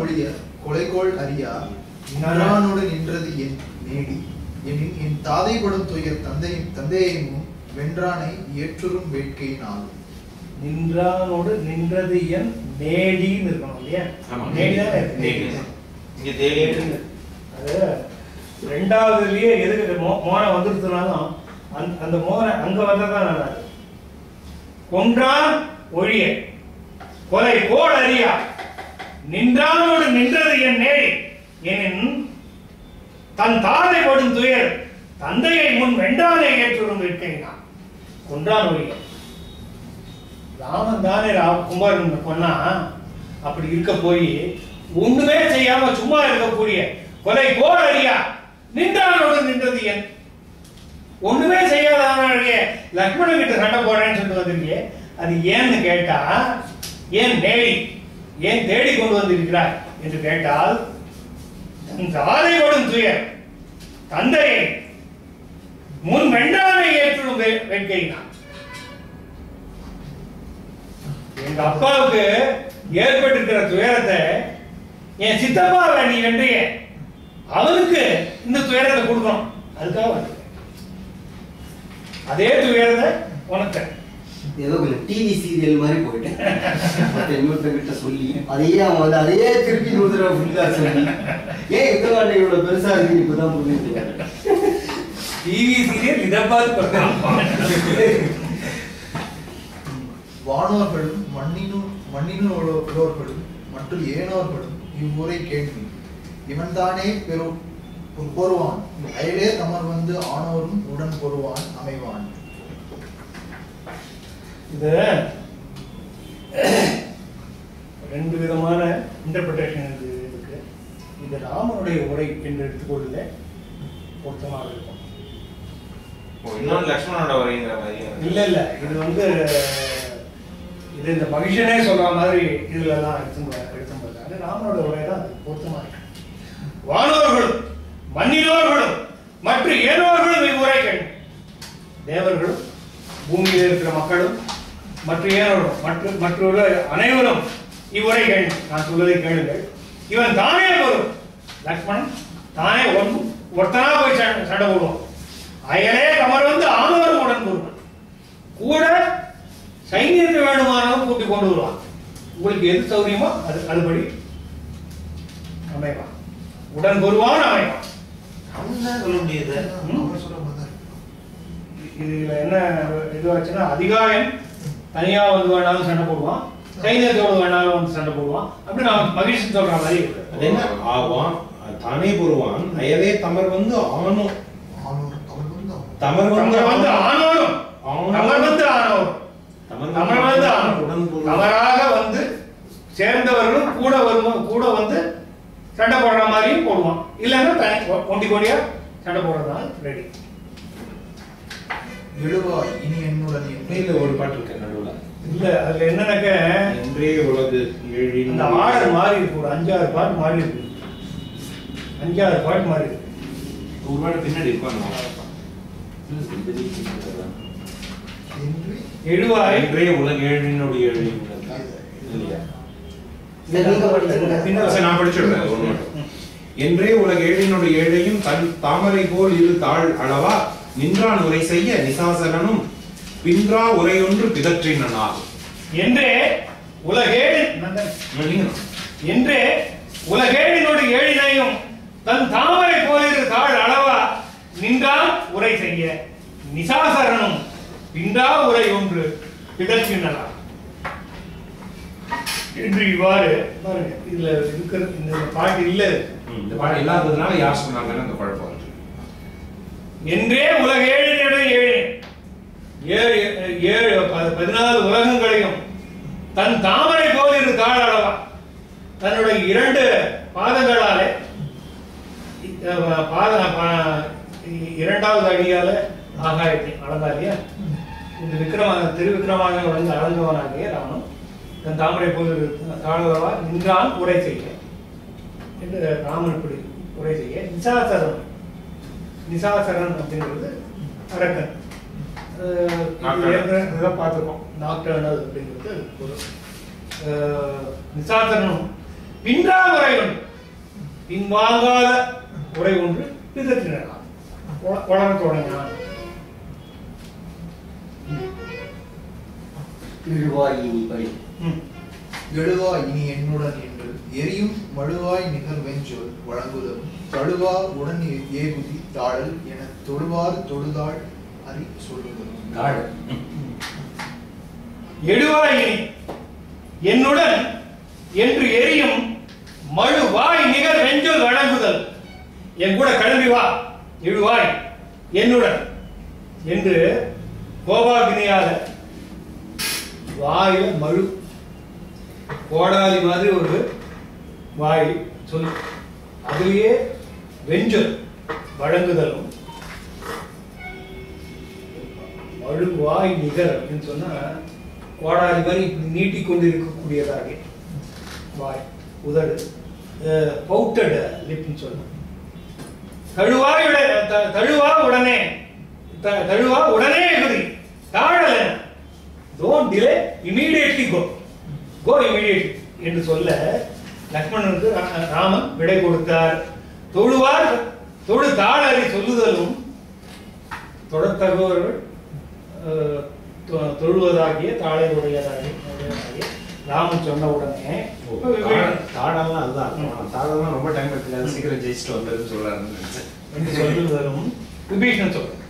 ஒழிய கொலைகோள் அறியா நின்றானோடு நின்றது என் நேடி என் தாதைப்படும் துயர் தந்தையையும் வென்றானை ஏற்றுறும் வேட்கையினால். நின்றானோடு நின்றது என் நேடின்னு இருக்கணும் இல்லையா? அது ரெண்டாவதுலயே எதுக்கு மோனை வந்துருச்சுனாலும் அந்த மோனை அங்க வந்ததான் நல்லா இருக்கு. கொன்றான் ஒழிய கொலை கோள் அறியா நின்றானோடு நின்றது என் நேடி என் தன் தாதை படும் துயர் தந்தையை முன் வென்றானை ஏற்றுறும் வேட்கையினான். கொன்றான் ஒழிய ராமன் தானே குமாரன் கொன்னா. அப்படி இருக்க போய் ஒண்ணுமே செய்யாம சும்மா இருக்கக்கூடிய கொலை கோள் அறியா நின்றானோடு நின்றது என் ஒண்ணுமே செய்யாதவனாலே லக்ஷ்மணன் கிட்ட சண்டை போடுறேன்னு சொல்லிட்டு வந்திருக்கீங்க. அது ஏன்னு கேட்டா ஏன் நேடி ஏன் தேடி கொண்டு வந்திருக்கிறார் என்று கேட்டால் தன் தாதை படும் துயர் தந்தையை முன் வென்றானை ஏற்றும் வேட்கையினான். எங்க அப்பாவுக்கு ஏற்பட்டிருக்கிற துயரத்தை என் சித்தப்பா நீ வென்றிய அவனுக்கு இந்த துயரத்தை கொடுக்கணும். அதுக்காக வந்து அதே துயரத்தை உனக்கு ஏதோ கொஞ்சம் டிவி சீரியல் மாதிரி போயிட்டேன். இன்னொருத்தங்கிட்ட சொல்லி அதையே அவன் வந்து அதையே திருப்பி ஃபுல்லா சொல்லி ஏன் இந்த இவ்வளவு பெருசா இருக்கு இப்பதான் புரிஞ்சுட்டு டிவி சீரியல் இதை பார்த்து வானோர்களும் மண்ணினுள்ளோர்களும் மற்றும் ஏனோர்களும் இவ்வுரை கேள்வி இவன் தானே பொறுவான் அயலே தமர் வந்து ஆனோரும் உடன் பொறுவான் அமைவான். இது ரெண்டு விதமான இன்டர்பிரேஷன் இருக்கு. இது ராமனுடைய உரை என்று எடுத்துக்கொள்ள பொருத்தமாக இருக்கும். இல்ல இல்ல இது வந்து இது இந்த மகிஷனே சொல்ற மாதிரி இதுல எல்லாம் எடுத்து ராமனோட உரை தான் பொருத்தமா இருக்கு. வானோர்களும் மண்ணினோர்களும் மற்ற ஏனோர்களும் இவ்வுரைகள் தேவர்களும் பூமியில் இருக்கிற மக்களும் மற்ற ஏனோர்களும் மற்றொரு அனைவரும் இவ்வுரைகள் நான் சொல்வதை கேளுங்கள். இவன் தானே வரும் லக்ஷ்மணன் தானே ஒருத்தனா போய் சண்டை போடுவான். அயலே கமர் வந்து ஆனவரும் உடன் கூறுவான். கூட சைன்யத்தை வேணுமானவன் கூட்டி கொண்டு வருவான். உங்களுக்கு எது சௌரியமோ அதுபடி அமைவான். உடன் கூறுவான் அமைவான். சொல்ல முடியுது. இதுல என்ன இதுவாச்சுன்னா அதிகாயம் தனியா வந்து வேணாலும் சண்டை போடுவான், சைன்யத்தோடு வேணாலும் வந்து சண்டை போடுவான். அப்படி நான் மகிழ்ச்சி சொல்ற மாதிரி என்ன ஆவான் தானே போடுவான். அயலே தமர் வந்து ஆணும் தமர் வந்து ஆனோரும் தமர் வந்து ஆனோரும் தமர் வந்து தமராக வந்து சேர்ந்தவர்களும் கூட வந்து சண்டை போடுற மாதிரியும் போடுவான். இல்லைன்னா ஒண்டி கொண்டியா சண்டை போடுறதுனால ரெடி. எழுவாய் இனி என்னுடன் இல்ல ஒரு பாட்டு இருக்கு நடுவுல. இல்ல அதுல என்னன்னாக்க என்றே உலகு இந்த ஆர்டர் மாறி இருக்கு. ஒரு 5-6 பாட்டு மாறி இருக்கு. 5-6 பாட்டு மாறி இருக்கு. ஒரு பாட்டு பின்னாடி இருப்பாங்க. எழுவாய் என்றே உலகு ஏழினுடைய ஏழி இல்லையா? நான் படிச்சுடுறேன் ஒரு மட்டும். என்றே உலக ஏழினுடைய ஏழையும் தன் தாமரை போல் இரு தாழ் அளவா நின்றான் உரை செய்ய நிசாசரனும் பின்றா உரை ஒன்று பிதற்றினார். என்றே உலகேழினுடைய ஏழினையும் தன் தாமரை போல் இரு தாழ் அளவா நின்றான் உரை செய்ய நிசாசரனும் பின்றா உரை ஒன்று பிதற்றினார் என்று இவ்வாறு பாருங்க. இதுல இருக்கிற இந்த பாட்டு இல்ல. இந்த பாட்டு இல்லாததுனால யார் சொன்னாங்கன்னு அந்த குழப்பம் இருக்கு. என்றே உலகேழினுடைய ஏழு 14 உலகங்களையும் தன் தாமரை போல் இரு தாழ் அளவா தன்னுடைய 2 பாதங்களாலே இரண்டாவது அடியால ஆகாயத்தை அளந்தாலியா. இந்த திருவிக்கிரமாக வந்து அளந்தவனாகிய ராமன் தன் தாமரை போல் தாழவா நின்றான் உரை செய்ய என்று ராமன் இப்படி உரை செய்ய நிசாசரன் அப்படிங்கிறது அரக்கன். பார்த்துருக்கோம் நாக்டர்னல் அப்படிங்கிறது ஒரு நிசாசரனும் பின்றா உரை ஒன்று, பின்வாங்காத உரை ஒன்று பிதற்றினான், வளர தொடங்கினான். எழுவாய் இனி என்னுடன் என்று எரியும் மழுவாய் நிகர் வெஞ்சொல் வழங்குதலும் தழுவா உடன் ஏகுதி தாழல் என தொழுவார் தொழுதாள் அறி சொல்லுதலும். எழுவாய் இனி என்னுடன் என்று எரியும் மழுவாய் நிகர் வெஞ்சொல் வழங்குதல், என் கூட கிளம்பி வா, எழுவாய் என்னுடன் என்று கோபாகினியால வாயில மழு, கோடாலி மாதிரி ஒரு வாய் சொல், அதுலயே வெஞ்சொல் வழங்குதலும். மழு வாய் நிகர் அப்படின்னு சொன்னா கோடாலி மாதிரி இப்படி நீட்டிக்கொண்டு இருக்கக்கூடியதாக வாய், உதடு, பவுட்டட் லிப்னு சொல்லணும். தழுவா உடனே எகுதி தாழல, don't delay, immediately go immediately என்று சொல்ல லக்ஷ்மணனுக்கு ராமன் விடை கொடுத்தார். தொழு தாழறி சொல்லுதலும் தொடத்தகுவர்கள் தொழுவதாகிய தாழை உடையதாகிய ராமன் சொன்ன உடனே தாடெல்லாம் அதுதான், தாடெல்லாம் ரொம்ப டைம் எடுத்துக்காது, சீக்கிரம் ஜெயிச்சுட்டு வந்ததுன்னு சொல்றாரு என்று சொல்லுதலும் விபீஷணன் சொல்ற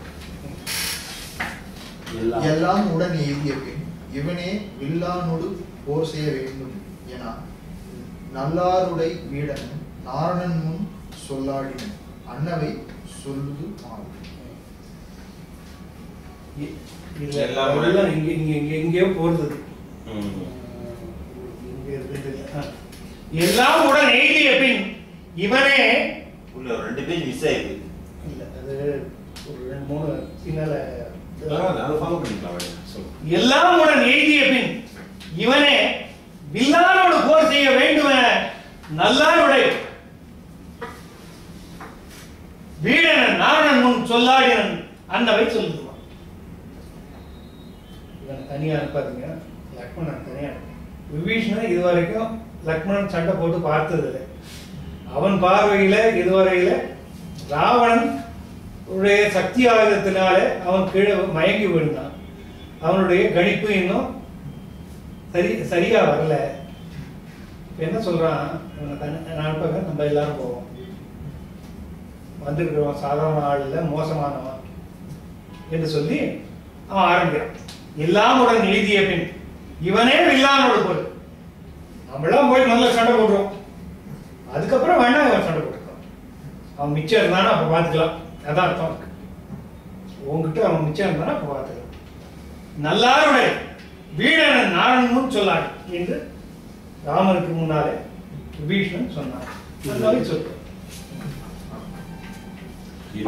எல்லாம் உடன் எய்திய பின் இவனே வில்லானோடு போர் செய்ய வேண்டும் என நல்லாருடை வீடனும் நாரணன் முன் சொல்லாடினன் அன்னவை சொல்லுது ஆகும். இங்கே போறது எல்லாம் உடன் எய்திய பின் இவனே உள்ள 2 பேஜ் மிஸ் ஆயிருக்கு. இல்ல அது ஒரு 2-3 பின்னால எல்லாம் உடன் எய்திய பின் இவனே வில்லானோடு போர் செய்ய வேண்டும் என நல்லாருடை வீடனன் நாரணன் முன் சொல்லாடினன் அன்னவை சொல்லுவான். இவன் தனியா இருப்பாருங்க, லக்ஷ்மணன் தனியா. விபீஷணன் இதுவரைக்கும் லக்ஷ்மணன் சண்டை போட்டு பார்த்தது இல்லை. அவன் பார்வையில இதுவரையில ராவணன் உடைய சக்தி ஆயுதத்தினால அவன் கீழே மயங்கி விழுந்தான். அவனுடைய கணிப்பு இன்னும் சரியா வரல. என்ன சொல்றான், நம்ம எல்லாரும் போவோம், வந்திருக்கிறவன் சாதாரண ஆள் இல்ல, மோசமானவன் என்று சொல்லி அவன் ஆரம்பிக்கிறான். எல்லாம் உடன் எழுதிய பின் இவனே வில்லானோடு போய் நம்மளாம் போய் நல்ல சண்டை போடுறோம், அதுக்கப்புறம் வேணா அவன் சண்டை போட்டுக்கலாம், அவன் மிச்சம் இருந்தானா அப்ப பாத்துக்கலாம், அதான் அர்த்தம் இருக்கு. உங்ககிட்ட அவன் மிச்சம் இருந்தானா அப்ப பாத்துக்கலாம். நல்லாருடைய வீடனன் நாரணன் சொல்லாடு என்று ராமனுக்கு முன்னாலே விபீஷணன் சொன்னார். சொல்றான்,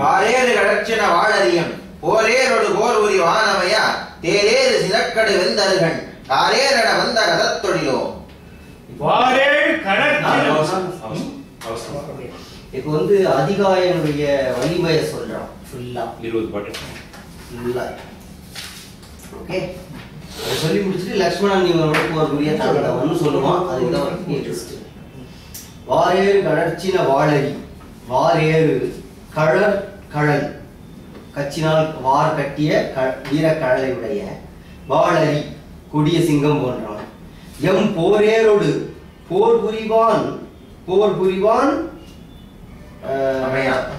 பாரேறு கடற்சின வாழறியம் போரேரொடு போர் உரி வானமையா தேரேறு சிலக்கடு வெந்தருகன் காரேரட வந்த கதத்தொழிலோ. இப்போ வந்து அதிகாயனுடைய வலிமையை சொல்றான் ஃபுல்லா 20 பாட்டு ஃபுல்லா. ஓகே, அதை சொல்லி முடிச்சுட்டு லக்ஷ்மணன் இவனோட போறக்கூடிய தகவல்னு சொல்லுவான். அதுதான் இன்ட்ரெஸ்ட். வாரேறு கடற்சின வாழறி, வாரேறு கழற் கழல், கச்சினால் வார் கட்டிய வீரக்கழலை உடைய, வாழறி கொடிய சிங்கம் போன்றவன், எம் போரேரோடு போர் புரிவான்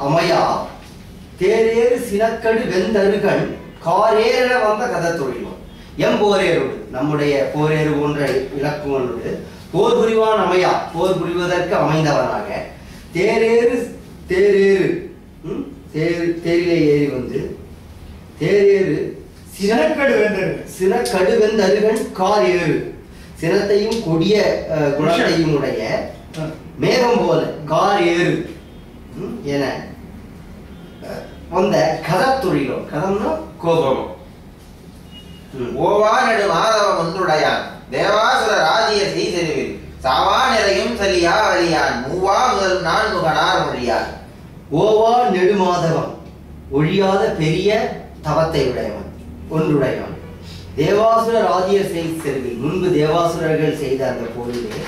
அமையா தேரேறு சினக்கடு வெந்தருகன் காரேற வந்த கதை தொழிலும். எம் போரேரோடு நம்முடைய போரேறு போன்ற இலக்குவனோடு போர் புரிவான் அமையா போர் புரிவதற்கு அமைந்தவனாக, தேரேறு தேரிலே ஏறி வந்து தேரேறு சினக்கடு வெந்தருகன் கார் ஏறு, சினத்தையும் கொடிய குணத்தையும் உடைய மேகம் போல கார் ஏறு என வந்த கதத்தொழிலோ, கதம்னா கோபம். ஓவா நெடு மாதவம் ஒன்றுடையான் தேவாசுர ராஜ்ய செய்தெருவில் சாவா நிறையும் சலியா வலியான் மூவா முதல் 4 கணார் மொழியான். ஓவா நெடுமாதவம் ஒழியாத பெரிய தவத்தை உடையவன் ஒன்றுடையவன், தேவாசுர ராஜ்ய செல்வி, முன்பு தேவாசுரர்கள் செய்த அந்த போரிலே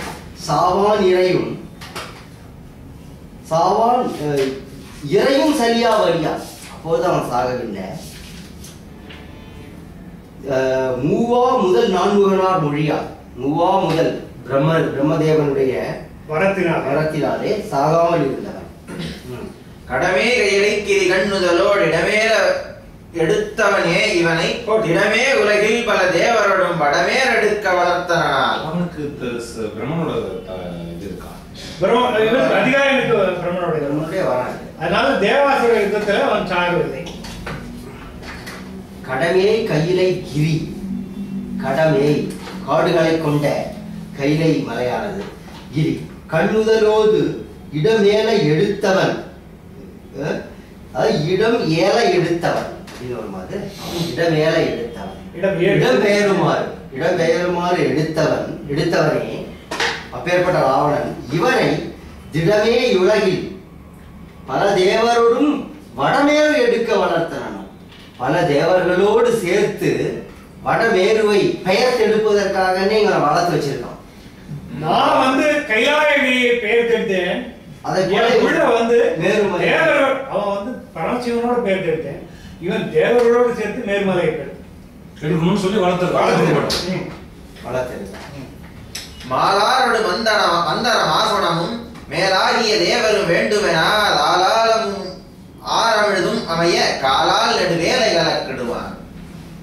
சாவான் இறையும் சலியா வலியா, அப்போது அவன் சாகவில்லை. மூவா முதல் நான்முகனார் மொழியா, மூவா முதல் பிரம்மதேவனுடைய வரத்தினாலே சாகாமல் இருந்தவன். கடமே கையிலைக்கிரி கண்ணுதலோடு இடமேல எடுத்தவனே இவனை இடமே உலகில் பல தேவரோடும் வடமேல் எடுக்க வளர்த்தனால். அவனுக்கு பிரம்மனோட இது இருக்கா? அதிகாரிக்கு பிரம்மனுடைய வராது. அதனால தேவாசுர யுத்தத்துல அவன் சாகவில்லை. கடமே கையிலை கிரி, கடமே காடுகளை கொண்ட கைலை மலையானது, கிரி கண்ணுதலோடு இடமேல எடுத்தவன், இடம் ஏல எடுத்தவன், இன்னொரு மாதிரி இடமேல எடுத்தவன், இடம்பெயருமாறு எடுத்தவனே அப்பேற்பட்ட ராவணன் இவனை திடமே உலகில் பல தேவரோடும் வடமேறு எடுக்க வளர்த்தனன். பல தேவர்களோடு சேர்த்து வடமேருவை பெயர் எடுப்பதற்காக இவனை வளர்த்து வச்சிருக்கான். நான் வந்து கைலாயகிரியை பெயர் எடுத்தேன், அதை உள்ள வந்து தேவர்கள் அவன் வந்து பரமசிவனோட பெயர் எடுத்தேன், இவன் தேவர்களோடு சேர்த்து மேருமலையை எடுக்கணும்னு சொல்லி வளர்த்து மாலாரோடு மந்தன மாசுணமும் மேலாகிய தேவரும் வேண்டுமெனால் ஆளாலும் ஆரமிழுதும் அமைய காலால் நெடுவேலை கலக்கிடுவான்.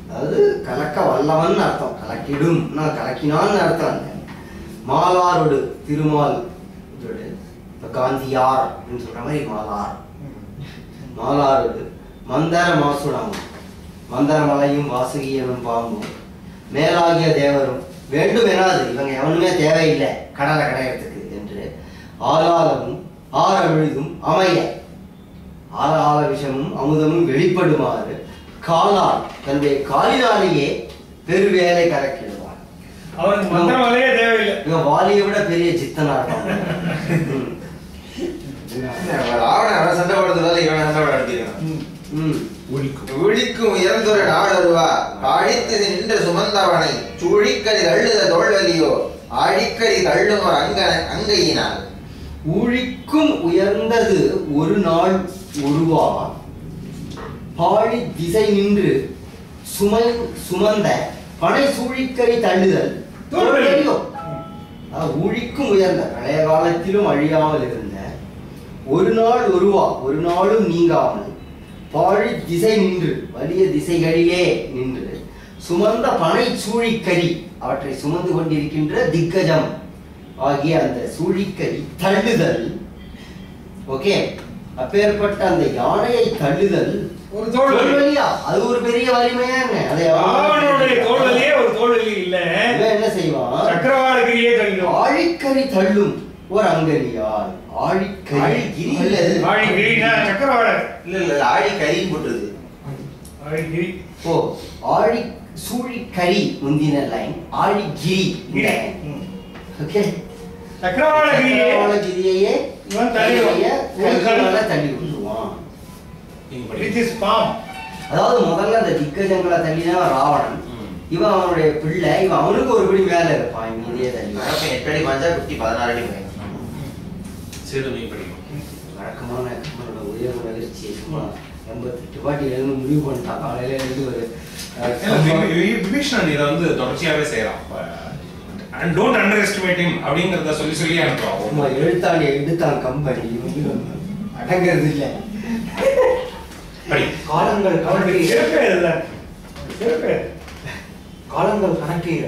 அதாவது கலக்க வல்லவன் அர்த்தம், கலக்கிடும் கலக்கினான்னு அர்த்தம். மாலாரோடு திருமால் காந்தியார் சொல்ற மாதிரி மாலாரோடு மந்தர மாசுணமும், மந்தர மலையும் வாசுகியனும் பாம்பும் மேலாகிய தேவரும் வேண்டுமெனாது, இவங்க எவனுமே தேவையில்லை கடலை கடையறதுக்கு என்று ஆளாலமும் ஆரமிழுதும் அமைய, ஆளால விஷமும் அமுதமும் வெளிப்படுமாறு காலால் தன்னுடைய காலினாலேயே பெருவேலை கலக்கிடுவான். அவனுக்கு மந்திரமலையே தேவையில்லை. இவன் வாலியை விட பெரிய சித்தனாட்டம். ராவணன் சண்டை போடுறதுனால இவன் சண்டை நடத்திருக்கான். ஒழிக்கும் இறந்தொரு நாடருவா ஆழித்து நின்ற சுமந்தவனை சூழிக்கறி தள்ளுத தோல்வலியோ ஆழிக்கறி தள்ளும் ஒரு அங்கையினால். ஊழிக்கும் உயர்ந்தது ஒரு நாள் ஒருவா பாழி திசை நின்று சுமந்த பனை சூழிக்கறி தள்ளுதல் தோல்வலியோ. ஊழிக்கும் உயர்ந்த பழைய காலத்திலும் அழியாமல் இருந்த ஒரு நாள் ஒருவா, ஒரு நாளும் நீங்காமல் பாழி திசை நின்று வலிய திசைகளிலே நின்று சுமந்த பனை சூழிக்கறி, அவற்றை சுமந்து கொண்டிருக்கின்ற திக்கஜம் ஆகிய அந்த சூழிக்கறி தள்ளுதல். ஓகே, அப்பேற்பட்ட அந்த யானையை தள்ளுதல் ஒரு தோல்வலியா, அது ஒரு பெரிய வலிமையா என்ன? தோல்வலியே ஒரு தோல்வலி இல்ல. என்ன செய்வான்? சக்கரவாளகிரியே தள்ளும், ஆழிக்கறி தள்ளும் ஒரு அங்கரியால். ஆழிக்கறி சக்கரவாளர் இல்ல ஆழிக்கறி போட்டுது. ஆழிகிரி ஓ, ஆழி சூழிக்கறி முந்தின லைன், ஆழிகிரி இந்த லைன். ஓகே, சக்கரவாளகிரியே இவன் தள்ளி விட்டுருவான். அதாவது முதல்ல அந்த திக்கஜங்களை தள்ளிதான் ராவணன், இவன் அவனுடைய பிள்ளை, இவன் அவனுக்கு ஒரு படி மேல இருப்பான். இதே தள்ளி 8 அடி மஞ்சா குட்டி 16 அடி வழக்கமான உயர்வு நிகழ்ச்சி 88 பாட்டி எழுந்து முடிவு பண்ணிட்டான். காலையில எழுந்து ஒரு விபீஷணன் இதை வந்து தொடர்ச்சியாவே செய்யறான். And don't underestimate him அப்படிங்கறத சொல்லி அனுப்புறான். எழுத்தாணி எடுத்தான் கம்பெனி அடங்கிறது இல்லை. காலங்கள் கணக்கீர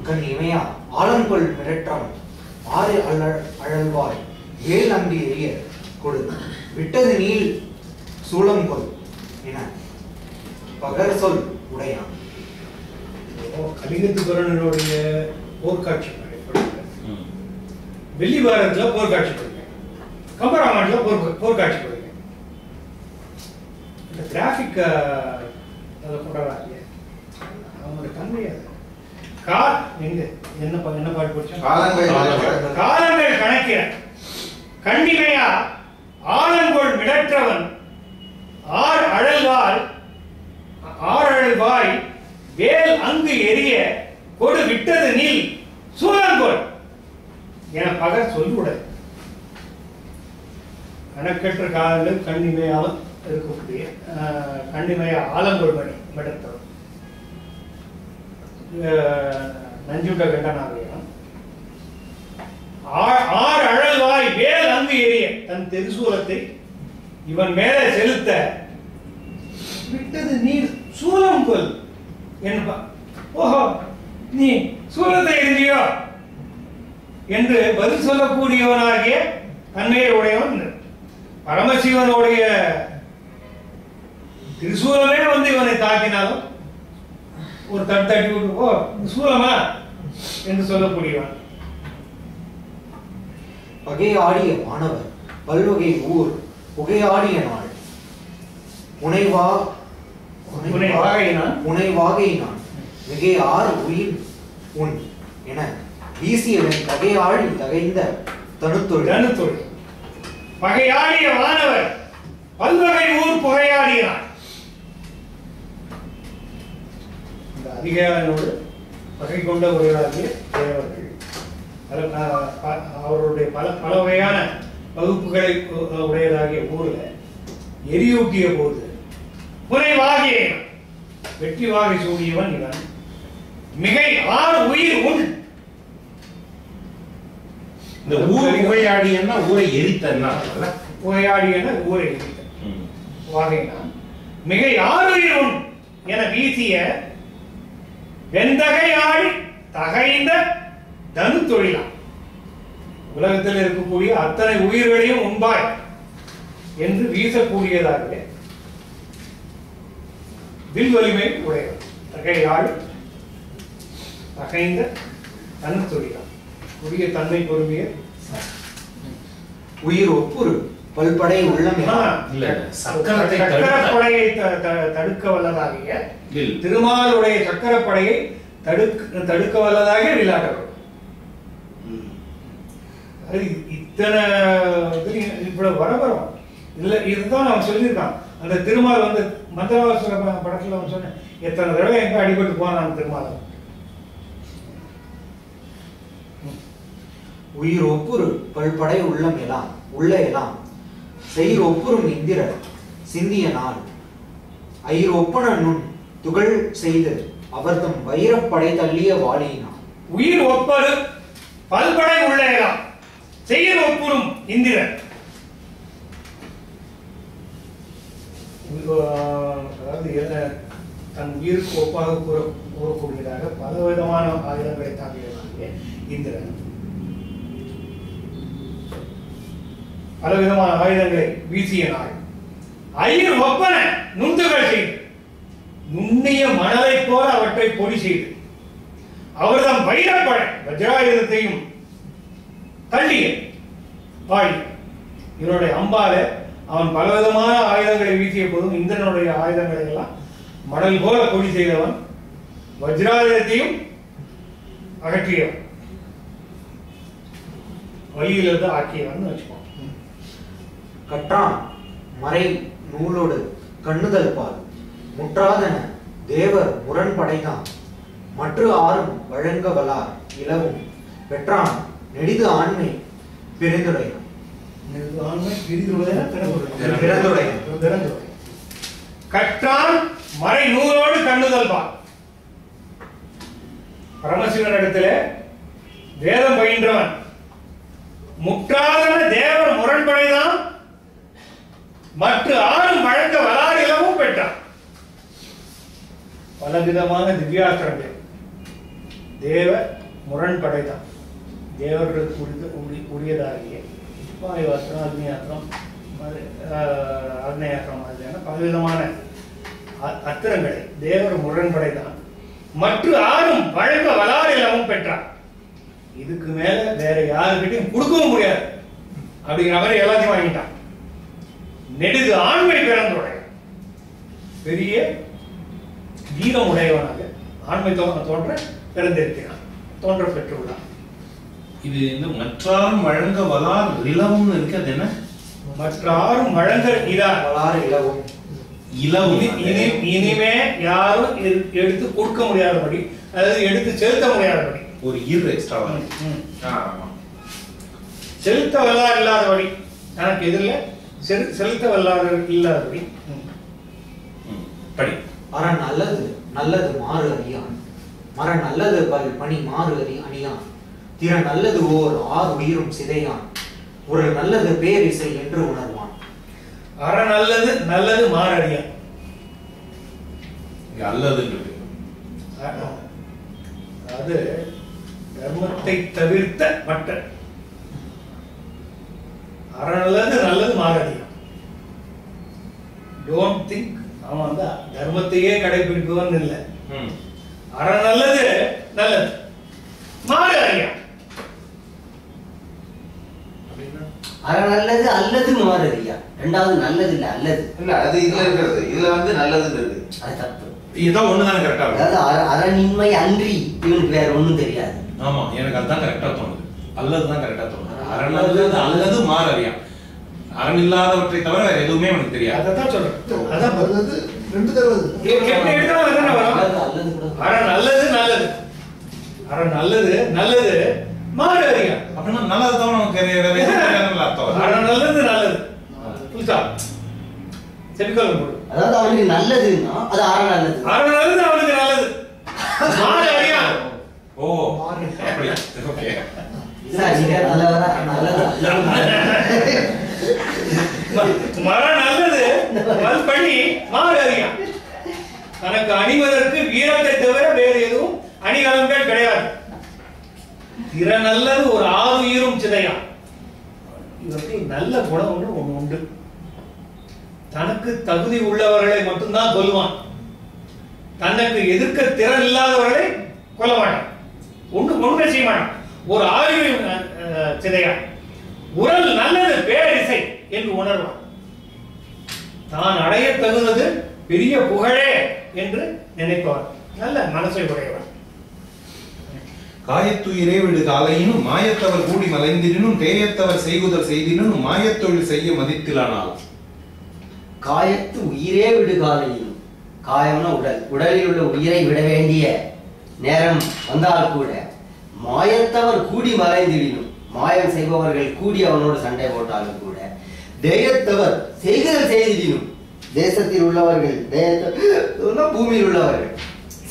கண் இமையா ஆலங்கொள் மிரட்டான் ஆறு அழல்வாய் வேல் அம்பி எரிய கொடு விட்டது நீள் சூளங்கொள் என பகர் சொல் உடையான். கலிங்கத்து பரணனுடைய போர்க்காட்சி வெள்ளி பாரதத்துல போர்க்காட்சி படிக்கிறேன், கம்பராமாயணத்துல போர்க்காட்சி படிக்கிறேன். இந்த கிராஃபிக் அதை போடுறா இல்லையா, அவங்களோட தன்மை அது. எங்க என்ன பாட்டு படிச்சோம்? காலங்கள் கணக்கிற கண்ணிமையா ஆலங்கொள் மிடற்றவன் ஆர் அழல்வாய் வேல் அங்கு எரிய கொடு விட்டது நீல் சூழங்கொள். என பகர் சொல்லுடன் கணக்கற்ற காலங்கள் கண்ணிமையாமல் இருக்கக்கூடிய கண்ணிமைய ஆலங்கொள்மணி மெடத்தரும் நஞ்சுண்ட கண்டனாகியம் ஆறு அழல்வாய் வேல் அங்கு எரிய தன் தெரிசூலத்தை இவன் மேலே செலுத்த விட்டது நீர் சூலம் கொல் என்பா. ஓஹோ, நீ சூலத்தை எரிஞ்சியோ என்று பதில் சொல்லக்கூடியவனாகிய தன்மையை உடையவன் பரமசிவனுடைய திரிசூலமே வந்து இவனை தாக்கினாலும் ஒரு தட்டி விட்டு ஓ சூலமா என்று சொல்லக்கூடியவன். பகையாடிய மாணவர் பல்வகை ஊர் புகையாடிய நாள் உனைவாகையினான் மிகை ஆறு உயிர் உன் என வீசியவன் பகையாடி தகைந்த தனுத்தொழில். பகையாடிய மாணவர் பல்வகை ஊர் புகையாடினான். இந்த அதிகாரனோடு பகை கொண்ட உரையாடிய தேவர்கள் அவருடைய பல வகையான வகுப்புகளை உடையதாகிய ஊர்ல எரியூட்டிய போது புனைவாகிய வெற்றி வாகை சூடியவன் இவன் மிகை ஆறு உயிர் உன். இந்த ஊர் புகையாடியன்னா ஊரை எரித்தன்னா புகையாடியன ஊரை எரித்த வாகைனான் மிகை ஆறு உயிர் உன் என வீசிய வெந்தகையாடி தகைந்த தனு தொழிலாம். உலகத்தில் இருக்கக்கூடிய அத்தனை உயிர்களையும் உண்பாய் என்று வீசக்கூடியதாகவே வில் வலிமை உடையவர் தகையாள் தகைந்த தனு தொழிலாம். உரிய தன்மை பொறுமைய உயிர் ஒப்புரு பல்படை உள்ளம் சக்கரப்படையை தடுக்க வல்லதாகிய திருமாலுடைய சக்கரப்படையை தடுக்க வல்லதாகிய விளையாட்டவர். இத்தனை இவ்வளவு வரவரும் இல்ல இதுதான் அவன் சொல்லியிருக்கான். அந்த திருமால் வந்து மந்திரவாசுர படத்துல அவன் சொன்ன எத்தனை தடவை எங்க அடிபட்டு போனான் திருமால். உயிர் ஒப்புரு பல்படை உள்ளம் எல்லாம் உள்ள எல்லாம் செயிர் ஒப்புரும் இந்திர சிந்திய நாள் ஐர் ஒப்பன நுண் துகள் செய்து அவர்தம் வைரப்படை தள்ளிய வாழினான். உயிர் ஒப்பரு பல்படை உள்ள எல்லாம் செயிர் ஒப்புரும் இந்திரன். அதாவது தன் உயிருக்கு ஒப்பாக கூறக்கூடியதாக பலவிதமான ஆயுதங்களை தாங்கிய இந்திரன் பலவிதமான ஆயுதங்களை வீசிய நாள் ஐயர் ஒப்பன நுண்துகள் செய்து நுண்ணிய மணலை போல அவற்றை பொடி செய்து அவர்தான் வைரப்படை வஜ்ராயுதத்தையும் தள்ளிய வாய். இவருடைய அம்பால அவன் பலவிதமான ஆயுதங்களை வீசிய போதும் இந்திரனுடைய ஆயுதங்களை எல்லாம் மணல் போல பொடி செய்தவன் வஜ்ராயுதத்தையும் அகற்றியவன் வழியிலிருந்து ஆக்கியவன் வச்சுக்கோ. கற்றான் மறை நூலோடு கண்ணுதல் பால் முற்றாதன தேவர் முரண்படைதான் மற்ற ஆறும் வழங்க வலார் இலவும் பெற்றான் நெடிது ஆண்மை பெருந்துடைய கற்றான் மறை நூலோடு கண்ணுதல் பால். பரமசிவனிடத்திலே வேதம் பயின்றவன் முற்றாதன தேவர் முரண்படைதான் மற்ற ஆறும் வழங்க வராறு இலவும் பெற்றான். பலவிதமான திவ்யாஸ்திரங்கள் தேவ முரண்படைதான் தேவர்களுக்கு உரியதாகிய வாயுவாஸ்திரம் அக்னியாஸ்திரம் அக்னேயாஸ்திரம் மாதிரியான பலவிதமான அஸ்திரங்களை தேவர் முரண்படைதான் மற்ற ஆறும் வழங்க வராறு இலவும் பெற்றான். இதுக்கு மேல வேற யாருக்கிட்டையும் கொடுக்கவும் முடியாது அப்படிங்கிற மாதிரி எல்லாத்தையும் வாங்கிட்டான். நெடுது ஆண்மை பிறந்துடைய பெரிய வீரம் உடையவனாக ஆண்மை தோன்ற பிறந்திருக்கிறான் தோன்ற பெற்றுள்ளான். இது இந்த மற்றாரும் வழங்க வலார் இலவும் இருக்கிறது என்ன மற்றாரும் வழங்க வலார் இலவும் இலவும் இனிமே யாரும் எடுத்து கொடுக்க முடியாதபடி அதாவது எடுத்து செலுத்த முடியாதபடி ஒரு இரு எக்ஸ்ட்ரா செலுத்த வல்லார் இல்லாதபடி, தனக்கு எதிரில் செலுத்த வல்லார் இல்லாதபடி. படி. அரண் நல்லது நல்லது மாறு அறியான், மர நல்லது பணி மாறு அணியான், திற நல்லது ஓர் ஆர் உயிரும் சிதையான், ஒரு நல்லது பேரிசை என்று உணர்வான். அற நல்லது நல்லது மாறு அறியான். அல்லது அது தர்மத்தை தவிர்த்த மற்ற. அற நல்லது நல்லது மாறு அறியான். டோன்ட் திங்க் அவன் வந்து தர்மத்தையே கடைபிடிப்பவன் இல்லை. அற நல்லது நல்லது மாறு அறியான். அற நல்லது அல்லது மாறறியா. ரெண்டாவது நல்லது இல்ல அல்லது இல்ல, அது இதுல இருக்கிறது. இதுல வந்து நல்லதுன்னு இருக்கு. அது தப்பு. இதுதான் ஒண்ணுதான் கரெக்டா. அதாவது அரணின்மை அன்றி இவனுக்கு வேற ஒண்ணும் தெரியாது. ஆமா, எனக்கு அதுதான் கரெக்டா தோணுது. அல்லதுதான் கரெக்டா தோணுது. அரண் அல்லது மாறறியா. அரண் இல்லாதவற்றை தவிர வேற எதுவுமே எனக்கு தெரியாது. அதான் சொல்றேன். அதான் வருது ரெண்டு தருவது. அற நல்லது நல்லது, அற நல்லது நல்லது மாறு அறியான். அப்படின்னா நல்லது தான் நமக்கு அர்த்தம். அற நல்லது நல்லது புதுசா செபிக்கொள்ள. அதாவது அவனுக்கு நல்லதுன்னா அது அற நல்லது. அற நல்லது அவனுக்கு நல்லது மாறு அறியான். ஓ அப்படி. ஓகே சார், நீங்க நல்லவரா? நல்லது மர நல்லது பணி மாறு அறியான். தனக்கு அணிவதற்கு வீரத்தை தவிர வேறு எதுவும் அணிகலன்கள் கிடையாது. திற நல்லது ஒரு ஆறுயிரும் சிதையான். இவருக்கு நல்ல குணம் ஒண்ணு உண்டு. தனக்கு தகுதி உள்ளவர்களை மட்டும்தான் கொல்லுவான். தனக்கு எதிர்க்க திறன் இல்லாதவர்களை கொல்ல மாட்டான். ஒண்ணு செய்ய மாட்டான். ஒரு ஆயுள் சிதையான். உரல் நல்லது பேரிசை என்று உணர்வான். தான் அடைய தகுந்தது பெரிய புகழே என்று நினைப்பவன். நல்ல மனசை உடையவன். காயத்துயிரே விடு காலையினும் மாயத்தவர் கூடி மலைந்தினும் தேயத்தவர் செய்குதல் செய்தினும் மாயத்தொழில் செய்ய மதித்திலானால். காயத்து உயிரே விடு காலையினும். காயம்னா உடல். உடலில் உள்ள உயிரை விட வேண்டிய நேரம் வந்தால் கூட மாயத்தவர் கூடி மலைந்திடினும், மாயம் செய்பவர்கள் கூடி அவனோடு சண்டை போட்டாலும் கூட, தேயத்தவர் செய்குதல் செய்திடினும், தேசத்தில் உள்ளவர்கள் பூமியில் உள்ளவர்கள்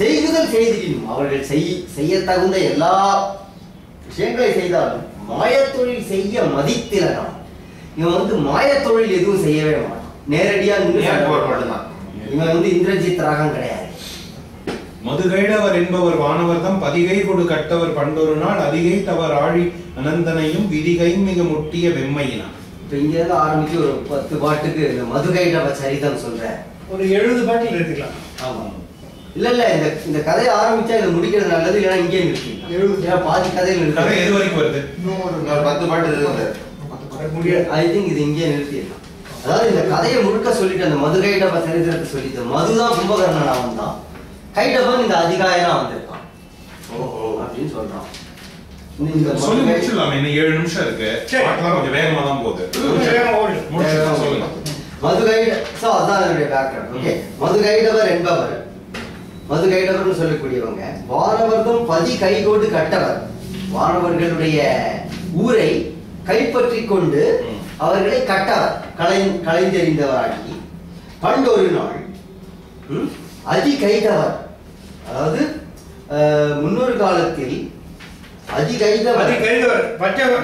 செய்குதல் செய்திடினும், அவர்கள் செய்ய தகுந்த எல்லா விஷயங்களை செய்தாலும் மாயத்தொழில் செய்ய மதித்திலனான். இவன் வந்து மாயத்தொழில் எதுவும் செய்யவே மாட்டான். நேரடியா இவன் வந்து இந்திரஜித் ராகம் கிடையாது. மதுகைடவர் என்பவர் வானவர்தம் பதிகை கொடு கட்டவர் பண்டொரு நாள் அதிகை தவர் ஆழி அனந்தனையும் விதிகை மிக முட்டிய வெம்மையினான். இப்ப இங்க இருந்து ஆரம்பிச்சு ஒரு 10 பாட்டுக்கு இந்த மதுகைடவ சரிதம் சொல்ற ஒரு 70 பாட்டில் எடுத்துக்கலாம். ஆமா இல்ல இந்த கதையை ஆரம்பிச்சா இதை முடிக்கிறது நல்லது. இல்லைன்னா இங்கே நிறுத்திக்கலாம். பாதி கதையில் கதை எது வரைக்கும் வருது? இன்னொரு 10 பாட்டு இருக்குது. ஐ திங்க் இது இங்கே நிறுத்திடலாம். அதாவது இந்த கதையை முழுக்க சொல்லிட்டு அந்த மதுகைடவ சரித்திரத்தை சொல்லிட்டு மதுதான் கும்பகர்ணனா வந்தான், கைடவன் இந்த அதிகாயனா வந்திருக்கான் அப்படின்னு சொல்றான். சொல்லி முடிச்சிடலாம். இன்னும் 7 நிமிஷம் இருக்கு. கொஞ்சம் வேகமா தான் போகுது. மதுகைடவர் என்பவர், மதுகைடவர் சொல்லக்கூடியவங்க வானவர்தம் பதி கைகோடு கட்டவர். வானவர்களுடைய ஊரை கைப்பற்றி கொண்டு அவர்களை கட்டவர், களைந்தெறிந்தவராகி பண்டொரு நாள் அதிகைதவர். அதாவது முன்னொரு காலத்தில் அதிகைதவர் வஞ்சகம்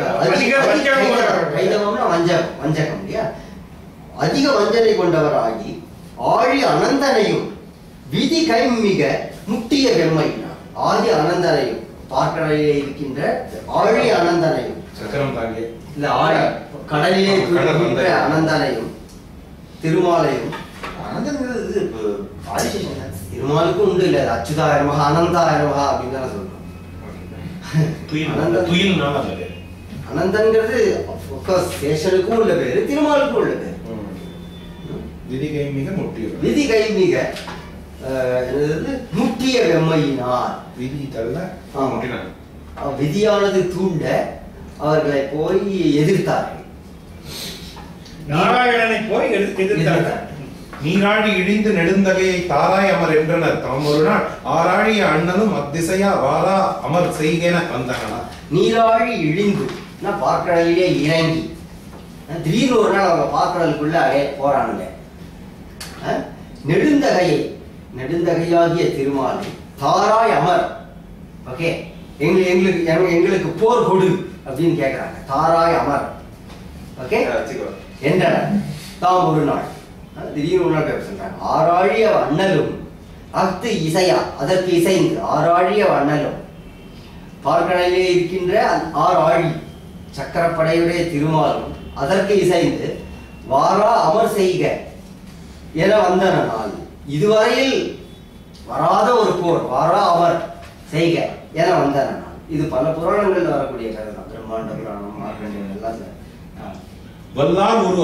இல்லையா, அதிக வஞ்சனை கொண்டவராகி ஆழி அனந்தனையும் விதி கை மிக முட்டிய வெம்மையினார். ஆதி அனந்தனையும் பார்க்கடலிலே இருக்கின்ற ஆழி அனந்தனையும் சக்கரம் தாங்கிய இல்ல ஆழி கடலிலே இருக்கின்ற அனந்தனையும் திருமாலையும். அனந்தன்கிறது திருமாலுக்கும் உண்டு இல்ல, அச்சுதாயிரமாக அனந்தாயிரமாக அப்படின்னு தானே சொல்றோம். அனந்தன்கிறது சேஷனுக்கும் உள்ள பேரு, திருமாலுக்கும் உள்ள பேரு. விதிகை மிக முட்டிய, விதிகை மிக முட்டிய வெம்மையினார். விதி தள்ள விதியானது தூண்ட அவர்களை போய் எதிர்த்தார்கள். நாராயணனை போய் எதிர்த்தார்கள். நீராழி இழிந்து நெடுந்தகையை தாராய் அமர் என்றனர். தாம் ஒரு நாள் ஆராழிய அண்ணனும் அத்திசையா வாரா அமர் செய்கென வந்தனர். நீராழி இழிந்து பார்க்கடலிலே இறங்கி திடீர்னு ஒரு நாள் அவங்க பார்க்கடலுக்குள்ள போறானுங்க. நெடுந்தகையாகிய திருமாலை தாராய் அமர், ஓகே, எங்களுக்கு போர் கொடு அப்படின்னு கேட்கிறாங்க. தாராய் அமர், ஓகே, என்றனர். தாம் ஒரு நாள் திடீர்னு ஒரு நாள் சொல்றாங்க. ஆராழிய அண்ணலும் அஃது இசையா, அதற்கு இசைந்து ஆராழிய அண்ணலும் பார்க்கடலிலே இருக்கின்ற ஆராழி சக்கரப்படையுடைய திருமாலும் அதற்கு இசைந்து வாரா அமர் செய்க என வந்தன நாள். இதுவரையில் வராத ஒரு போர், வாரா அமர் செய்க என வந்தன நாள். இது பல புராணங்கள் வரக்கூடிய கதை தான். பிரம்மாண்ட புராணம், மார்க்கண்டேயன் எல்லாம். வல்லார் ஒரு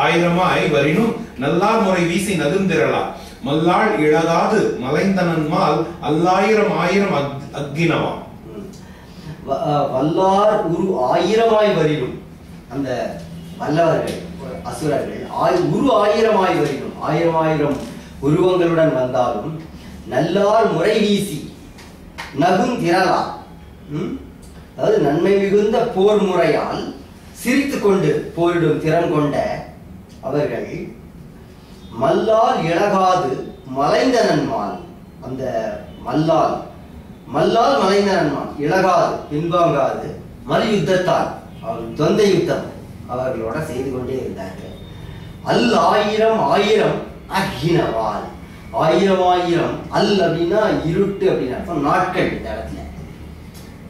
ஆயிரமாய் வரினும் நல்லார் முறை வீசி நகுந்திரலா மல்லாள் இழகாது மலைந்தனன்மால் அல்லாயிரம் ஆயிரம் அக்கினவா. வல்லார் உரு ஆயிரமாய் வரினும், அந்த வல்லவர்கள் அசுரர்கள் உரு ஆயிரமாய் வரினும், ஆயிரம் உருவங்களுடன் வந்தாலும் நல்லார் முறை வீசி நகுந்திரலா, அதாவது நன்மை மிகுந்த போர் முறையால் சிரித்து கொண்டு போரிடும் திறம் கொண்ட அவர்கள் மல்லால் இழகாது மலைந்தனன்மால், அந்த மல்லால் மலைந்தனன்மால் இழகாது பின்வாங்காது மல்யுத்தத்தால் தொந்த யுத்தம் அவர்களோட செய்து கொண்டே இருந்தார்கள். ஆயிரம் அகினவால், ஆயிரம் அல் அப்படின்னா இருட்டு அப்படின்னு நாட்கள். இந்த இடத்துல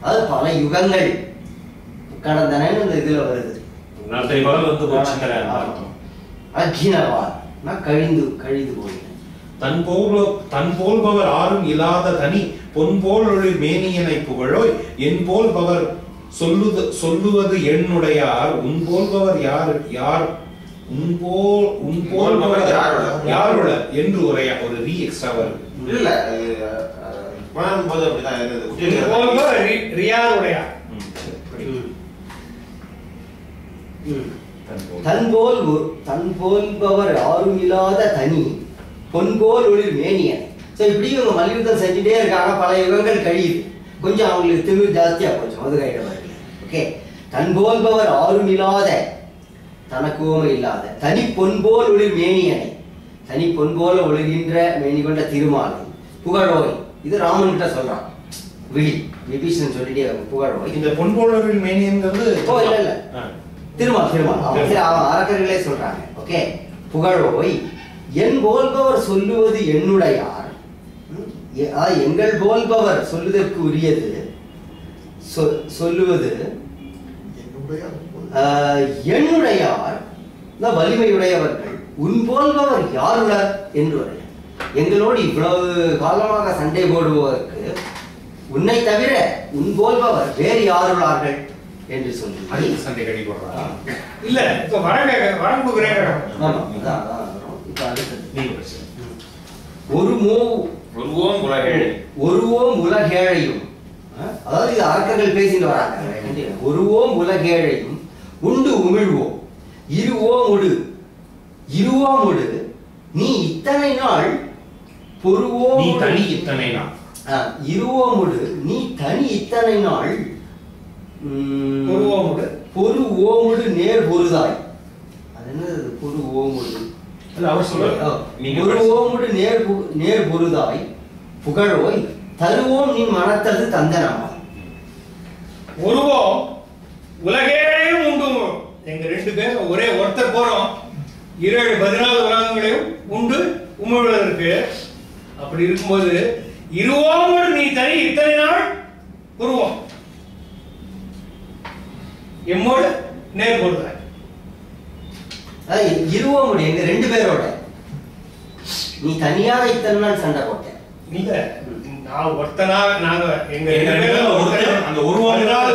அது பல யுகங்கள் கடந்தன இதுல வருது. அகினவால் கழிந்து போயின. தன் போல்பவர் ஆறும் இல்லாத தனி பொன்போல் ஒளி மேனியனை புகழோய் என் போல்பவர் சொல்லுவது என்னுடையார் உன் போல்பவர் யார் உன் போல்பவர் யாருள என்று உரையா ஒரு ரீ எக்ஸ்ட்ரா வருது. இல்ல போது அப்படிதான் தன் போல்பவர் யாரும் இல்லாத தனி பொன்போல் ஒளிர் மேனியன். ஸோ இப்படி இவங்க மல்யுத்தம் செஞ்சுட்டே இருக்காங்க. பல யுகங்கள் கழியுது. கொஞ்சம் அவங்களுக்கு திமிர் ஜாஸ்தியா போச்சு மதுரையிடவர்கள். ஓகே, தன் போல்பவர் யாரும் இல்லாத, தனக்கு ஓமை இல்லாத தனி பொன்போல் ஒளிர் மேனியனை, தனி பொன்போல ஒளிர்கின்ற மேனி கொண்ட திருமாலை புகழோய். இது ராமன் கிட்ட சொல்றான். விபீஷன் சொல்லிட்டே புகழோய். இந்த பொன்போல் மேனியன்கிறது இல்ல திருமால் அவன் அரக்கர்களே சொல்றாங்க. ஓகே, புகழோய் என் போல்பவர் சொல்லுவது என்னுடையார், எங்கள் போல்பவர் சொல்லுவதற்கு உரியது சொல்லுவது என்னுடையார் வலிமையுடையவர்கள் உன் போல்பவர் யாருளர் என்று. எங்களோடு இவ்வளவு காலமாக சண்டை போடுவதற்கு உன்னை தவிர உன் போல்பவர் வேறு யாருள்ளார்கள் என்று சொல்லி சண்டை கடி போடுறாங்க. இல்ல இப்ப வரம் கொடுக்குறேன். ஒருவோம் உலகேழையும், அதாவது இது அரக்கர்கள் பேசிட்டு வராங்க. ஒருவோம் உலகேழையும் உண்டு உமிழ்வோம் இருவோமுடு நீ இத்தனை நாள் பொறுவோம் இத்தனை நாள் இருவோமுடு நீ தனி இத்தனை நாள் பொறுவோமுடு நேர் பொருதாய். அது என்னது பொறு ஓமுடு? பொறுவோமுடு நேர் பொருதாய் புகழோய் தருவோம் நீ மனத்தது தந்தனமா. ஒருவோம் உலகேழையும் உண்டு. எங்க 2 பேரும் ஒரே ஒருத்தர் போறோம். 14 உலகங்களையும் உண்டு உமிழ்வதற்கு. அப்படி இருக்கும்போது இருவோமுடு நீ தனி இத்தனை நாள் பொறுவோம் எம்மோடு நேர் பொருதாய். இருவோமுடு எங்க 2 பேரோட நீ தனியாக இத்தனை நாள் சண்டை போட்ட. இல்ல நான் ஒருத்தனா நாங்க எங்க 14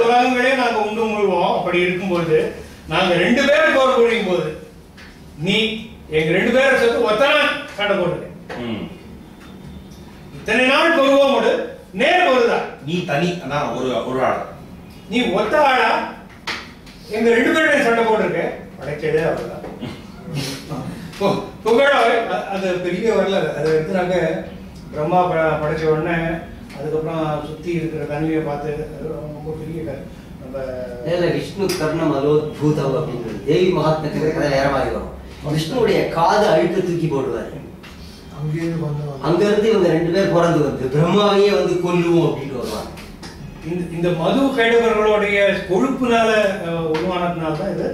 உலகங்களே நாங்க உண்டு முழுவோம். அப்படி இருக்கும்போது நாங்க 2 பேரும் போர் புரியும் போது நீ எங்க 2 பேரை சேர்த்து ஒத்தனா சண்டை போடுங்க. இத்தனை நாள் பொறுவோமுடு நேர் பொருதா. நீ தனி ஒரு ஆள், நீ ஒத்த ஆளா எங்க 2 பேருடைய சண்டை போட்டிருக்க. படைச்சதே அவ்வளவுதான். புகழோய் அது பெரிய வரல. அதை எடுத்துனாங்க பிரம்மா படைச்ச உடனே அதுக்கப்புறம் சுத்தி இருக்கிற தண்ணியை பார்த்து ரொம்ப பெரிய விஷ்ணு கர்ணம் அலோத்பூதம் அப்படின்னு தேவி மகாத்மத்துக்கு கதை வேற மாதிரி வரும். விஷ்ணுடைய காது அழுக்க தூக்கி போடுவாரு. அங்க இருந்து இவங்க 2 பேர் பிறந்து வந்து பிரம்மாவையே வந்து கொல்லுவோம் அப்படின்னு வருவாங்க. இந்த மது கைடவர்களுடைய கொழுப்புனால உருவானதுனால தான் இது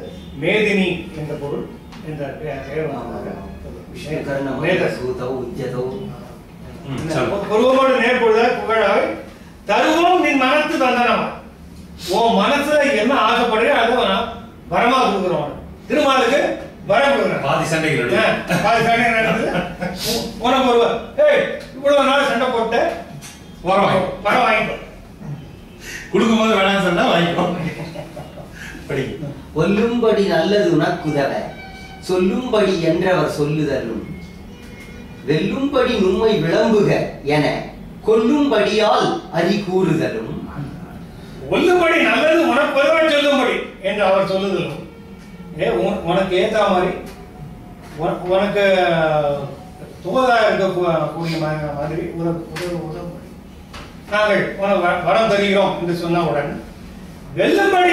மேதினி என்ற பொருள் என்ற பொருவமோடு நேர்பொழுத புகழாய் தருவோம் நின் மனத்து தந்தனமா. உன் மனசுல என்ன ஆசைப்படுற அதை வரமா கொடுக்குறோம். திருமாலுக்கு வரம் கொடுக்குறேன். பாதி சண்டைகள் உனக்கு ஒரு இவ்வளவு நாள் சண்டை போட்டு வரம் வாங்கிக்கோ. கொடுக்கும்போது வேணாம் சொன்னா வாங்கிக்கோ. கொல்லும்படி நல்லது உனக்குதவ சொல்லும்படி என்றவர் சொல்லுதலும் வெல்லும்படி நும்மை விளம்புக என கொல்லும்படியால் அறி கூறுதலும். கொல்லும்படி நல்லது உனக்கு சொல்லும்படி என்று அவர் சொல்லுதலும் உனக்கு ஏற்ற மாதிரி உனக்கு தோதா இருக்கக்கூடிய மாதிரி நாங்கள் வரம் தருகிறோம் என்று சொன்னவுடன் வெல்லும்படி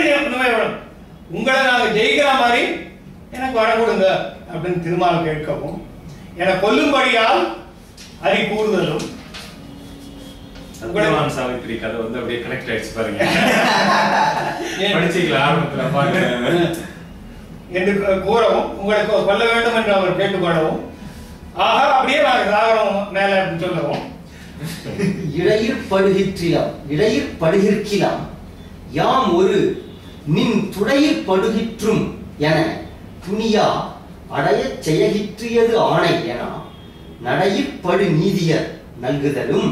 உங்களை நாங்கள் ஜெயிக்கிற மாதிரி எனக்கு வரம் கொடுங்க அப்படின்னு திருமால் கேட்கவும் என கொல்லும்படியால் அறி கூறுதலும். சாவித்திரி கதை வந்து அப்படியே கனெக்ட் ஆயிடுச்சு பாருங்க. படிச்சீங்களா ஆரம்பத்துல என்று கூறவும் உங்களுக்கு கொல்ல வேண்டும் என்று அவர் கேட்டுக்கொள்ளவும் ஆஹா அப்படியே நாங்கள் சாகரம் மேல அப்படின்னு சொல்லவும் இடையிற் படுகிற்கிலாம் யாம் ஒரு நின் துடையிற் படுகிற்றும் என துணியா அடையச் செய்யகிற்றியது ஆணை என நடையிற் படு நீதியர் நல்குதலும்.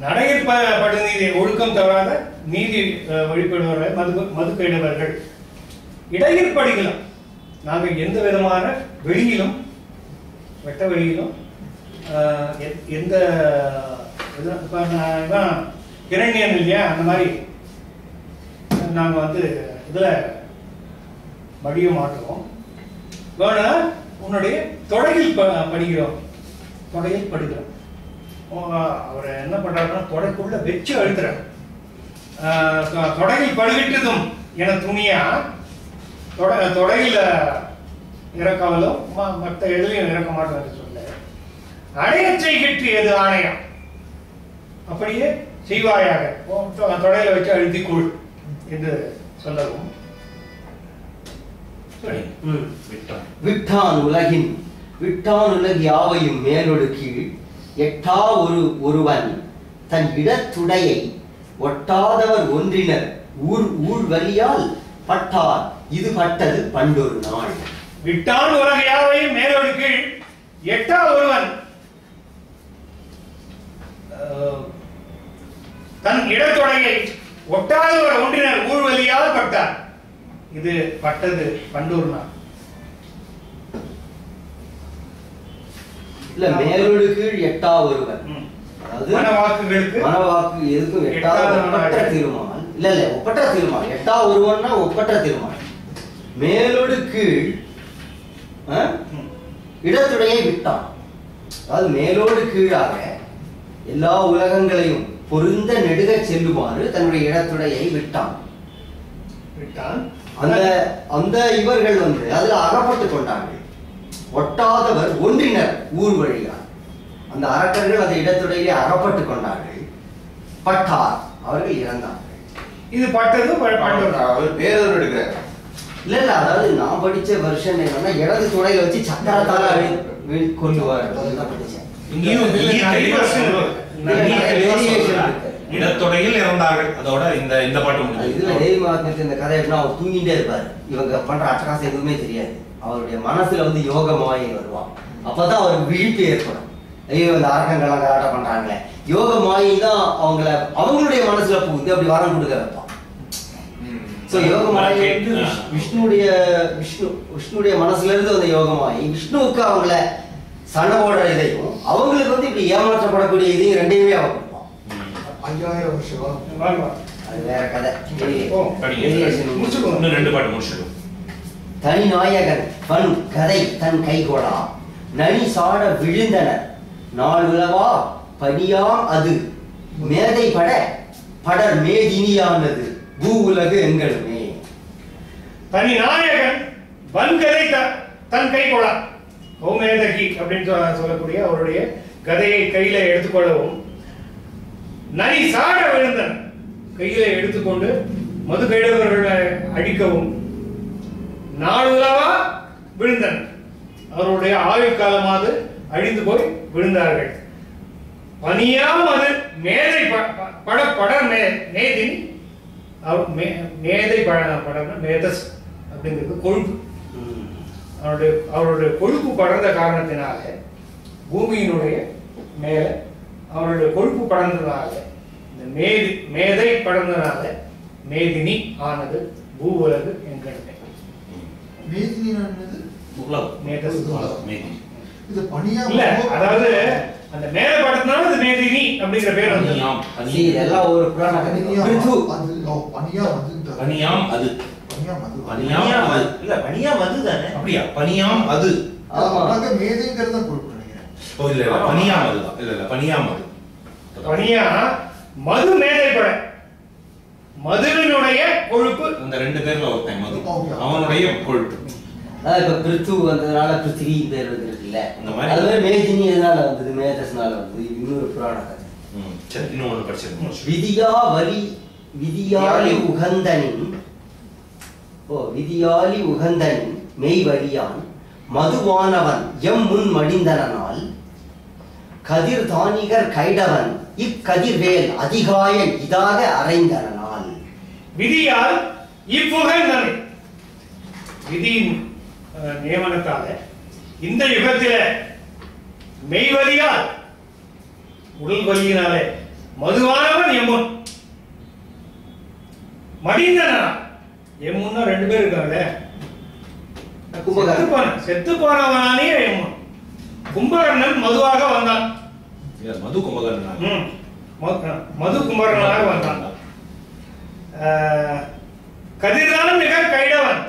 நடையிற் படு நீதி ஒழுக்கம் தவறாத நீதி வழிபடுபவர்கள் மது கைடவர்கள் இடையிற் படுகலாம். நாங்கள் எந்த விதமான வெளியிலும் வெட்ட வெளியிலும் எந்த இரண்யன் இல்லையா அந்த மாதிரி நாங்க வந்து இதுல மடிய மாட்டுவோம். வேணா உன்னுடைய தொடையில் படிக்கிறோம். தொடையில் படுகிறோம். அவரை என்ன பண்றாருன்னா தொடைக்குள்ள வச்சு அழுத்துறாரு. தொடையில் படுகிட்டதும் என துணியா தொடையில இறக்காமலும் மற்ற எதுலையும் இறக்க மாட்டோம் சொல்ல அடைய செய்கிட்டு எது ஆணையம் அப்படியே செய்வாயாக தொடையில வச்சு அழுத்திக்கொள் என்று சொல்லவும். விட்டான் உலகு யாவையும் மேலொடு கீழ் எட்டா ஒருவன் தன் இடத்துடையை ஒட்டாதவர் ஒன்றினர் ஊழ் வலியால் பட்டார் இது பட்டது பண்டொரு நாள். விட்டான் உலகு யாவையும் மேலொடு கீழ் எட்டா ஒருவன் தன் இடத்துடையை ஒட்டாதவர் ஒன்றினர் ஊழ் வலியால் பட்டார் இது பட்டது பண்டொரு நாள். இல்ல மேலொடு கீழ் எட்டா ஒருவன் மனவாக்குகளுக்கு மனவாக்கு எதுக்கும் எட்டாத ஒப்பற்ற திருமால் இல்ல ஒப்பற்ற திருமால் எட்டா ஒருவன்னா ஒப்பற்ற திருமால் மேலொடு கீழ் இடத்துடையை விட்டான். அதாவது மேலோடு கீழாக எல்லா உலகங்களையும் பொருந்த நெடுக செல்லுமாறு தன்னுடைய இடத்துடையை விட்டான். அந்த இவர்கள் வந்து அதுல அகப்பட்டு கொண்டார்கள். ஒட்டாதவர் ஒன்றினர் ஊர் வழியார். அந்த அரக்கர்கள் அந்த இடத்துடையிலே அகப்பட்டு கொண்டார்கள். பட்டார் அவர்கள் இறந்தார்கள். இது பட்டது அவர் பேரவர் எடுக்கிறார். இல்ல அதாவது நான் படிச்ச வெர்ஷன் என்னன்னா இடது துணையில வச்சு சக்கரத்தால கொல்லுவார். இடத்துடையில் இறந்தார்கள். அதோட இந்த பாட்டு இதுல தேவி மகாத்மியத்துல இந்த கதை எப்படின்னா அவர் தூங்கிட்டே இருப்பாரு. இவங்க பண்ற அட்டகாசம் எதுவுமே தெரியாது. அவருடைய மனசுல வந்து யோக மாயை வருவான். அப்பதான் அவருக்கு விழிப்பு ஏற்படும். ஐயோ இந்த அரக்கங்கள்லாம் கலாட்டம் பண்றாங்களே, யோக மாயை தான் அவங்களுடைய மனசுல புகுந்து அப்படி வரம் கொடுக்க வைப்பான். யோக மாயை விஷ்ணுடைய மனசுல இருந்து வந்த யோக மாயை விஷ்ணுவுக்கு அவங்கள சண்டை போடுற இதையும் அவங்களுக்கு வந்து இப்படி ஏமாற்றப்படக்கூடிய இதையும் ரெண்டையுமே அவன் கொடுப்பான். 5000 வருஷம் அது வேற கதை. தனி நாயகன் பன் கதை தன் கைகொடா நனி சாட விழுந்தனர் நாள் உலவா பனியாம் அது மேதை படர் மேதினியானது பூ உலகு எங்களுமே. தனி நாயகன் வன்கதை தன் கை கொள்ளா கௌமேதகி அப்படின்னு சொல்லக்கூடிய அவருடைய கதையை கையில எடுத்துக்கொள்ளவும், நரி சாட விழுந்தன் கையில எடுத்துக்கொண்டு மது கைடவர்களை அழிக்கவும், நாளுலவா விழுந்தன் அவருடைய ஆயுள் காலமாவது அழிந்து போய் விழுந்தார்கள். பனியாம் அது மேதை பட மேதினி மேதை படன மேதஸ் அப்படிங்கிறது கொழுப்பு. அவருடைய கொழுப்பு படர்ந்த காரணத்தினால பூமியினுடைய மேல அவருடைய கொழுப்பு படர்ந்ததுனால இந்த மேதை படர்ந்ததுனால மேதினி ஆனது பூ உலகு என்கின்ற மேதினி மேதஸ் இது பனியா இல்ல, அதாவது அந்த மேல படத்தினால அது மேதினி அப்படிங்கிற பேர் வந்து இதெல்லாம் ஒரு புராணம். பனியாம் அது பனியாம் அது இல்ல பனியாம் அது தானே. அப்படியா? பனியாம் அது மேதைங்கிறத குறிப்பு நினைக்கிறேன். ஓ இல்ல இல்ல பனியாம் அதுதான். இல்ல இல்ல பனியாம் அது பனியா மது மேதை பட மதுவினுடைய கொழுப்பு. அந்த ரெண்டு பேர்ல ஒருத்தன் மது, அவனுடைய கொழுப்பு. இப்ப பிருத்து வந்ததுனால பிருத்திவி பேர் வந்துருக்குல்ல, இந்த மாதிரி. அதுவே மேதினி எதனால வந்தது, மேதஸ்னால வந்தது. இன்னொரு புராண கதை. சரி, இன்னொன்னு படிச்சிருக்கோம். விதியாலி உகந்தனின் மெய்வழியான் மதுவானவன் எம் முன் மடிந்தனால் கதிர் தானிகர் கைடவன் இக்கதிர்வேல் அதிகாய இதாக அறைந்தனால். விதியால் இப்புகழ்ந்தனை விதியின் நியமனத்தால இந்த யுகத்தில மெய்வழியால் உடல் வலியினாலே மதுவானவன் எம்முன் மடிந்தனா. எம்முன்னா ரெண்டு பேர் இருக்காங்க. செத்து போனவனானே எம்முன். கும்பகர்ணன் மதுவாக வந்தான். மது கும்பகர்ணன் மது கும்பகர்ணனாக வந்தான். கதிர்தான மிக கைடவன்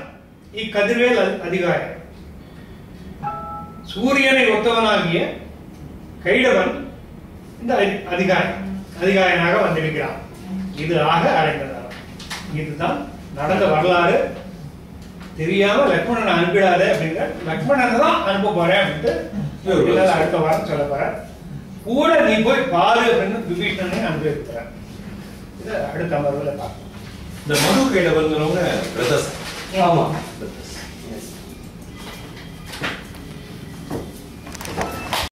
இக்கதிர்வேல் அதிகாய. சூரியனை ஒத்தவனாகிய கைடவன் இந்த அதிகாயனாக வந்திருக்கிறான். இது ஆக அடைந்ததாம். இதுதான் நடந்த வரலாறு. தெரியாம லக்ஷ்மணனை அனுப்பிடாத அப்படிங்கிற, லக்ஷ்மணனை தான் அனுப்ப போறேன் அப்படின்ட்டு அடுத்த வாரம் சொல்ல போற. கூட நீ போய் பாரு அப்படின்னு விபீஷணனை அனுப்பி வைக்கிறார். இதை அடுத்த அமர்வுல பார்ப்போம். இந்த மது கைடவங்கிறவங்க பிரதர்ஸ். ஆமா.